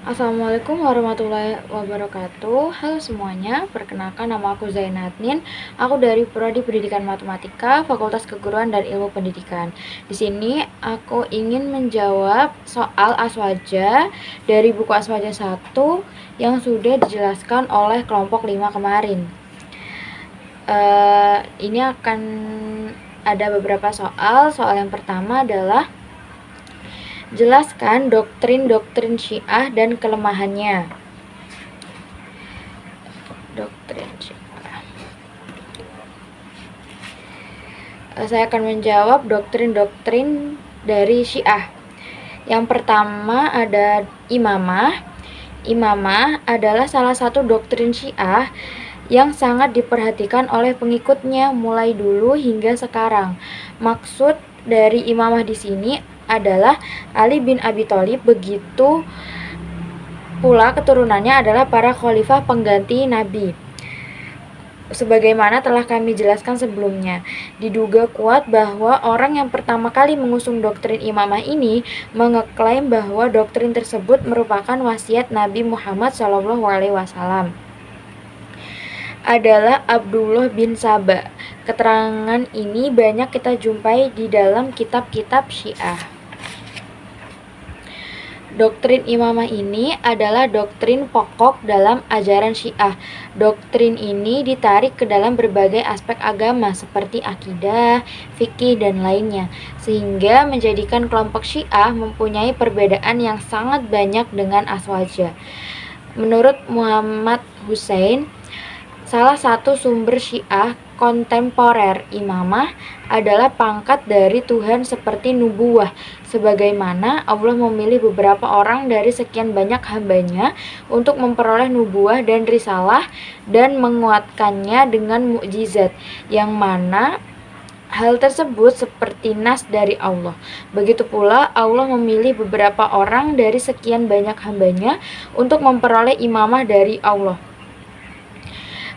Assalamualaikum warahmatullahi wabarakatuh. Halo semuanya, perkenalkan nama aku Zainatnin. Aku dari Prodi Pendidikan Matematika, Fakultas Keguruan dan Ilmu Pendidikan. Di sini aku ingin menjawab soal Aswaja dari buku Aswaja 1 yang sudah dijelaskan oleh kelompok 5 kemarin. Ini akan ada beberapa soal. Soal yang pertama adalah jelaskan doktrin-doktrin Syiah dan kelemahannya. Doktrin Syiah. Saya akan menjawab doktrin-doktrin dari Syiah. Yang pertama ada imamah. Imamah adalah salah satu doktrin Syiah yang sangat diperhatikan oleh pengikutnya mulai dulu hingga sekarang. Maksud dari imamah di sini adalah Ali bin Abi Thalib, begitu pula keturunannya adalah para khalifah pengganti Nabi. Sebagaimana telah kami jelaskan sebelumnya, diduga kuat bahwa orang yang pertama kali mengusung doktrin imamah ini mengeklaim bahwa doktrin tersebut merupakan wasiat Nabi Muhammad SAW. Adalah Abdullah bin Saba. Keterangan ini banyak kita jumpai di dalam kitab-kitab Syiah. Doktrin imamah ini adalah doktrin pokok dalam ajaran Syiah. Doktrin ini ditarik ke dalam berbagai aspek agama seperti akidah, fikih, dan lainnya, sehingga menjadikan kelompok Syiah mempunyai perbedaan yang sangat banyak dengan Aswaja. Menurut Muhammad Hussein, salah satu sumber Syiah kontemporer imamah adalah pangkat dari Tuhan seperti nubuwah, sebagaimana Allah memilih beberapa orang dari sekian banyak hambanya untuk memperoleh nubuwah dan risalah dan menguatkannya dengan mukjizat, yang mana hal tersebut seperti nas dari Allah. Begitu pula Allah memilih beberapa orang dari sekian banyak hambanya untuk memperoleh imamah dari Allah.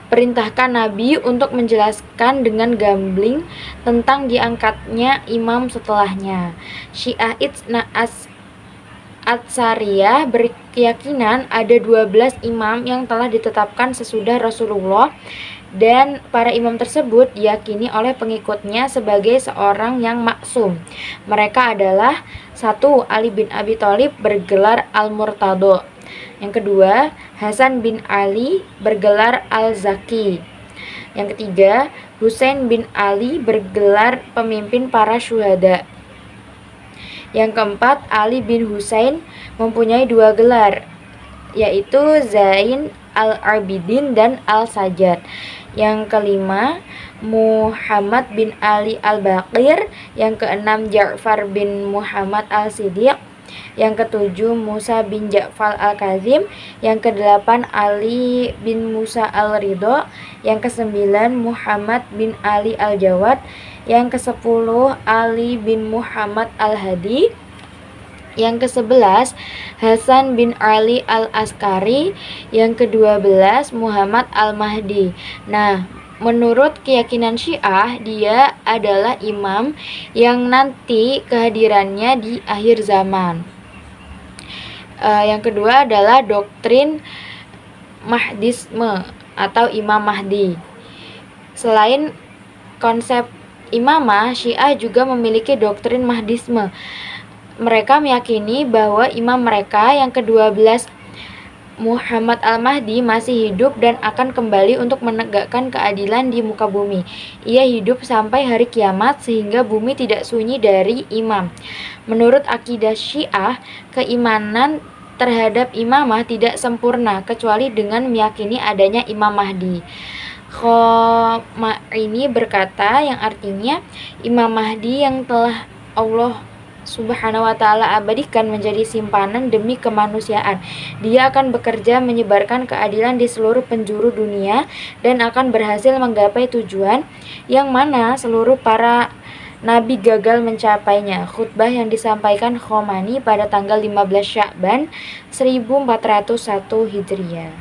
Perintahkan Nabi untuk menjelaskan dengan gambling tentang diangkatnya imam setelahnya. Syiah Itsna Atsariyah berkeyakinan ada 12 imam yang telah ditetapkan sesudah Rasulullah, dan para imam tersebut diyakini oleh pengikutnya sebagai seorang yang maksum. Mereka adalah 1. Ali bin Abi Thalib bergelar Al-Murtado. Yang kedua, Hasan bin Ali bergelar Al-Zaki. Yang ketiga, Husain bin Ali bergelar pemimpin para syuhada. Yang keempat, Ali bin Husain mempunyai 2 gelar, yaitu Zain al-Abidin dan Al-Sajjad. Yang kelima, Muhammad bin Ali al-Baqir. Yang keenam, Ja'far bin Muhammad al-Siddiq. Yang ketujuh, Musa bin Ja'far al-Kazim. Yang kedelapan, Ali bin Musa al-Ridho. Yang kesembilan, Muhammad bin Ali al-Jawad. Yang kesepuluh, Ali bin Muhammad al-Hadi. Yang ke-11, Hasan bin Ali al-Askari. Yang ke-12, Muhammad al-Mahdi. Nah, menurut keyakinan Syiah, dia adalah imam yang nanti kehadirannya di akhir zaman. Yang kedua adalah doktrin Mahdisme atau Imam Mahdi. Selain konsep imamah, Syiah juga memiliki doktrin Mahdisme. Mereka meyakini bahwa imam mereka yang ke-12, Muhammad al-Mahdi, masih hidup dan akan kembali untuk menegakkan keadilan di muka bumi. Ia hidup sampai hari kiamat sehingga bumi tidak sunyi dari imam. Menurut akidah Syiah, keimanan terhadap imamah tidak sempurna kecuali dengan meyakini adanya Imam Mahdi. Khomeini berkata, yang artinya Imam Mahdi yang telah Allah Subhanahu wa ta'ala abadikan menjadi simpanan demi kemanusiaan. Dia akan bekerja menyebarkan keadilan di seluruh penjuru dunia dan akan berhasil menggapai tujuan yang mana seluruh para nabi gagal mencapainya. Khutbah yang disampaikan Khomeini pada tanggal 15 Sya'ban 1401 Hijriah.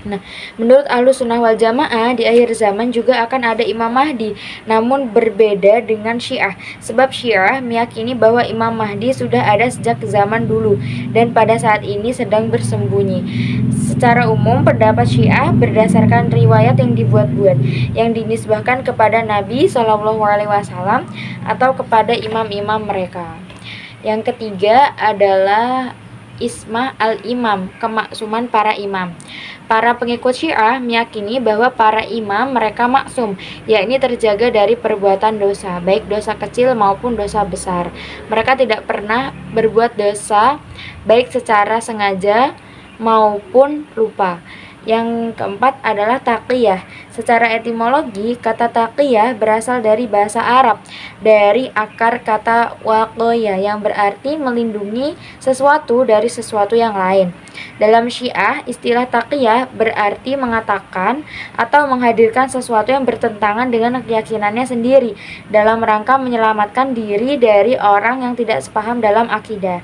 Nah, menurut Ahlussunnah wal Jamaah, di akhir zaman juga akan ada Imam Mahdi, namun berbeda dengan Syiah. Sebab Syiah meyakini bahwa Imam Mahdi sudah ada sejak zaman dulu dan pada saat ini sedang bersembunyi. Secara umum, pendapat Syiah berdasarkan riwayat yang dibuat-buat, yang dinisbahkan kepada Nabi SAW atau kepada imam-imam mereka. Yang ketiga adalah Isma al-Imam, kemaksuman para imam. Para pengikut Syiah meyakini bahwa para imam mereka maksum, yakni terjaga dari perbuatan dosa, baik dosa kecil maupun dosa besar. Mereka tidak pernah berbuat dosa, baik secara sengaja maupun lupa. Yang keempat adalah taqiyah. Secara etimologi, kata taqiyah berasal dari bahasa Arab, dari akar kata waqoya yang berarti melindungi sesuatu dari sesuatu yang lain. Dalam Syiah, istilah taqiyah berarti mengatakan atau menghadirkan sesuatu yang bertentangan dengan keyakinannya sendiri dalam rangka menyelamatkan diri dari orang yang tidak sepaham dalam akidah.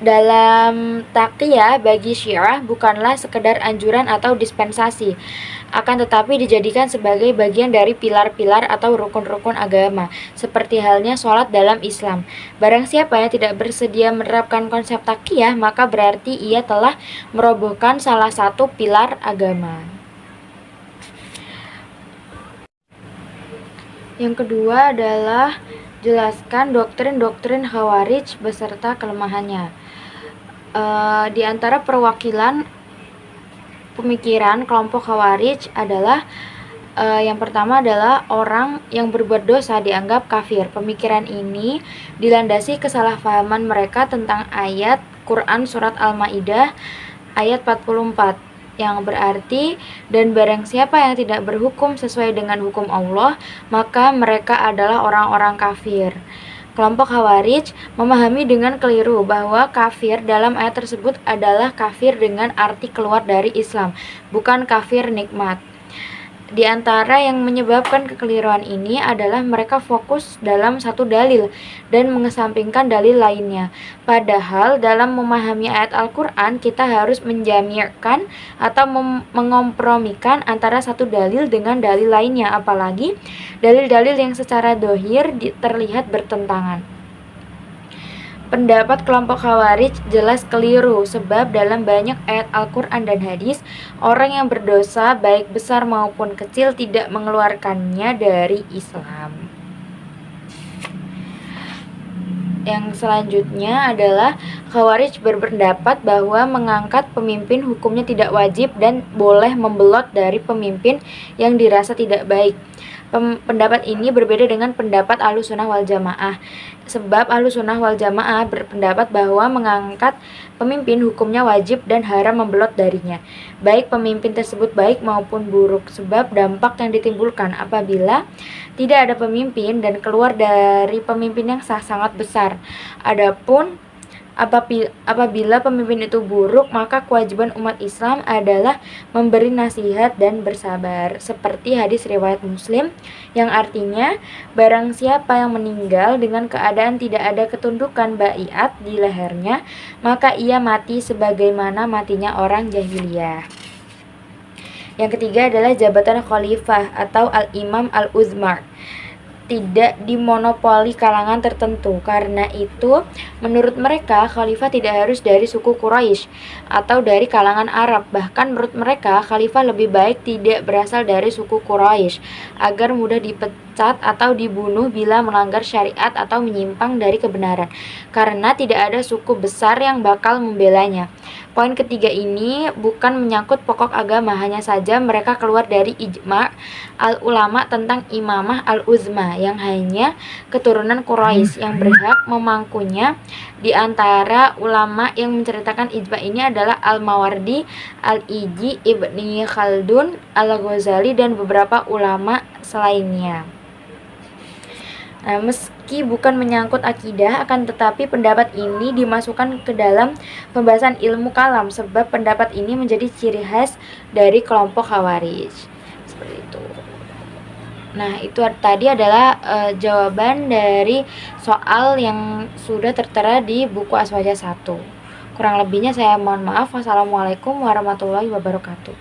Dalam taqiyah bagi Syiah bukanlah sekedar anjuran atau dispensasi, akan tetapi dijadikan sebagai bagian dari pilar-pilar atau rukun-rukun agama, seperti halnya sholat dalam Islam. Barang siapa yang tidak bersedia menerapkan konsep taqiyah, maka berarti ia telah merobohkan salah satu pilar agama. Yang kedua adalah jelaskan doktrin-doktrin Khawarij beserta kelemahannya. Di antara perwakilan pemikiran kelompok Khawarij adalah yang pertama adalah orang yang berbuat dosa dianggap kafir. Pemikiran ini dilandasi kesalahpahaman mereka tentang ayat Quran surat Al-Maidah ayat 44 yang berarti, dan barang siapa yang tidak berhukum sesuai dengan hukum Allah, maka mereka adalah orang-orang kafir. Kelompok Khawarij memahami dengan keliru bahwa kafir dalam ayat tersebut adalah kafir dengan arti keluar dari Islam, bukan kafir nikmat. Di antara yang menyebabkan kekeliruan ini adalah mereka fokus dalam satu dalil dan mengesampingkan dalil lainnya. Padahal dalam memahami ayat Al-Quran, kita harus menjamirkan atau mengompromikan antara satu dalil dengan dalil lainnya, apalagi dalil-dalil yang secara dohir terlihat bertentangan. Pendapat kelompok Khawarij jelas keliru, sebab dalam banyak ayat Al-Quran dan hadis, orang yang berdosa baik besar maupun kecil tidak mengeluarkannya dari Islam. Yang selanjutnya adalah Khawarij berpendapat bahwa mengangkat pemimpin hukumnya tidak wajib dan boleh membelot dari pemimpin yang dirasa tidak baik. Pendapat ini berbeda dengan pendapat Ahlussunnah wal Jamaah, sebab Ahlussunnah wal Jamaah berpendapat bahwa mengangkat pemimpin hukumnya wajib dan haram membelot darinya, baik pemimpin tersebut baik maupun buruk, sebab dampak yang ditimbulkan apabila tidak ada pemimpin dan keluar dari pemimpin yang sah sangat besar. Adapun apabila pemimpin itu buruk, maka kewajiban umat Islam adalah memberi nasihat dan bersabar, seperti hadis riwayat Muslim yang artinya, barang siapa yang meninggal dengan keadaan tidak ada ketundukan baiat di lehernya, maka ia mati sebagaimana matinya orang jahiliyah. Yang ketiga adalah jabatan khalifah atau al-imam al-uzmar tidak dimonopoli kalangan tertentu. Karena itu, menurut mereka, khalifah tidak harus dari suku Quraisy atau dari kalangan Arab. Bahkan menurut mereka, khalifah lebih baik tidak berasal dari suku Quraisy agar mudah dipecat atau dibunuh bila melanggar syariat atau menyimpang dari kebenaran, karena tidak ada suku besar yang bakal membelanya. Poin ketiga ini bukan menyangkut pokok agama, hanya saja mereka keluar dari ijma' al-ulama tentang imamah al-uzma yang hanya keturunan Quraisy yang berhak memangkunya. Di antara ulama yang menceritakan ijma' ini adalah Al-Mawardi, Al-Iji, Ibni Khaldun, Al-Ghazali, dan beberapa ulama selainnya. Nah, meski bukan menyangkut akidah, akan tetapi pendapat ini dimasukkan ke dalam pembahasan ilmu kalam, sebab pendapat ini menjadi ciri khas dari kelompok Khawarij. Seperti itu. Nah, itu tadi adalah jawaban dari soal yang sudah tertera di buku Aswaja 1. Kurang lebihnya saya mohon maaf. Wassalamualaikum warahmatullahi wabarakatuh.